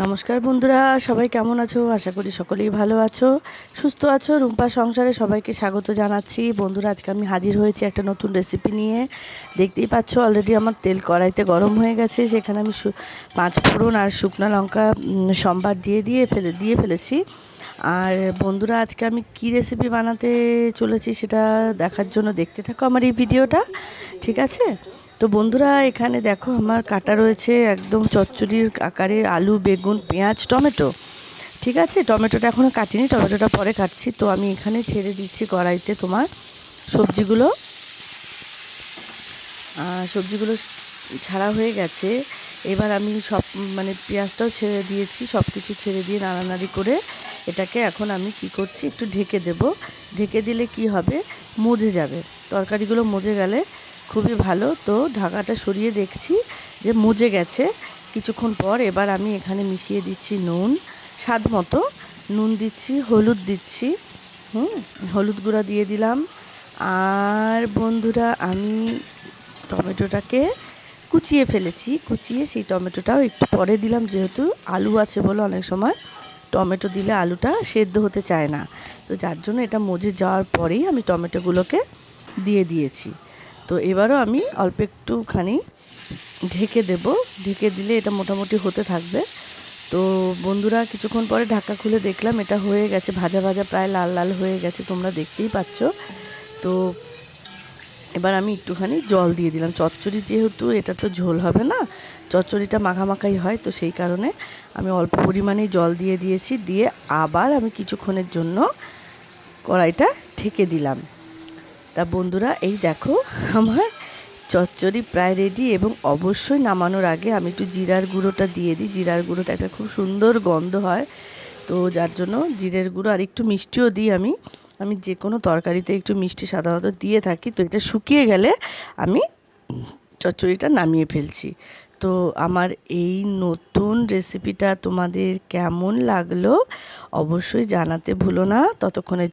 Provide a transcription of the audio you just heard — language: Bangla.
নমস্কার বন্ধুরা, সবাই কেমন আছো? আশা করি সকলেই ভালো আছো, সুস্থ আছো। রুম্পা সংসারে সবাইকে স্বাগত জানাচ্ছি। বন্ধুরা, আজকে আমি হাজির হয়েছি একটা নতুন রেসিপি নিয়ে। দেখতেই পাচ্ছ অলরেডি আমার তেল কড়াইতে গরম হয়ে গেছে। সেখানে আমি 5 ফোড়ন আর শুকনো লঙ্কা সম্বার দিয়ে ফেলেছি। আর বন্ধুরা, আজকে আমি কি রেসিপি বানাতে চলেছি সেটা দেখার জন্য দেখতে থাকো আমার এই ভিডিওটা, ঠিক আছে? তো বন্ধুরা, এখানে দেখো আমার কাটা রয়েছে একদম চচ্চড়ির আকারে আলু, বেগুন, পেঁয়াজ, টমেটো। ঠিক আছে, টমেটোটা এখনও কাটিনি, টমেটোটা পরে কাটছি। তো আমি এখানে ছেড়ে দিচ্ছি কড়াইতে তোমার সবজিগুলো। সবজিগুলো ছাড়া হয়ে গেছে। এবার আমি পেঁয়াজটাও ছেড়ে দিয়েছি, সব কিছু ছেড়ে দিয়ে নাড়ানাড়ি করে এটাকে এখন আমি কি করছি, একটু ঢেকে দেব। ঢেকে দিলে কি হবে, মজে যাবে। তরকারিগুলো মজে গেলে খুবই ভালো। তো ঢাকাটা সরিয়ে দেখছি যে মজে গেছে কিছুক্ষণ পর। এবার আমি এখানে মিশিয়ে দিচ্ছি নুন, স্বাদ মতো নুন দিচ্ছি, হলুদ দিচ্ছি, হলুদ গুঁড়া দিয়ে দিলাম। আর বন্ধুরা, আমি টমেটোটাকে কুচিয়ে ফেলেছি, কুচিয়ে সেই টমেটোটাও একটু পরে দিলাম, যেহেতু আলু আছে বলে অনেক সময় টমেটো দিলে আলুটা সেদ্ধ হতে চায় না। তো যার জন্য এটা মজে যাওয়ার পরেই আমি টমেটোগুলোকে দিয়ে দিয়েছি। তো এবারও আমি অল্প একটুখানি ঢেকে দেব। ঢেকে দিলে এটা মোটামুটি হতে থাকবে। তো বন্ধুরা, কিছুক্ষণ পরে ঢাকা খুলে দেখলাম এটা হয়ে গেছে, ভাজা ভাজা প্রায় লাল লাল হয়ে গেছে, তোমরা দেখতেই পাচ্ছ। তো এবার আমি একটুখানি জল দিয়ে দিলাম। চচ্চড়ি যেহেতু, এটা তো ঝোল হবে না, চচ্চড়িটা মাখামাখাই হয়, তো সেই কারণে আমি অল্প পরিমাণেই জল দিয়ে দিয়েছি। দিয়ে আবার আমি কিছুক্ষণের জন্য কড়াইটা ঢেকে দিলাম। তা বন্ধুরা, এই দেখো আমার চচ্চড়ি প্রায় রেডি। এবং অবশ্যই নামানোর আগে আমি একটু জিরার গুঁড়োটা দিয়ে দিই। জিরার গুঁড়োতে একটা খুব সুন্দর গন্ধ হয়, তো যার জন্য জিরের গুঁড়ো আর একটু মিষ্টিও দিই। আমি যে কোনো তরকারিতে একটু মিষ্টি সাধারণত দিয়ে থাকি। তো এটা শুকিয়ে গেলে আমি চচ্চড়িটা নামিয়ে ফেলছি। তো আমার এই নতুন রেসিপিটা তোমাদের কেমন লাগলো অবশ্যই জানাতে ভুলো না। ততক্ষণে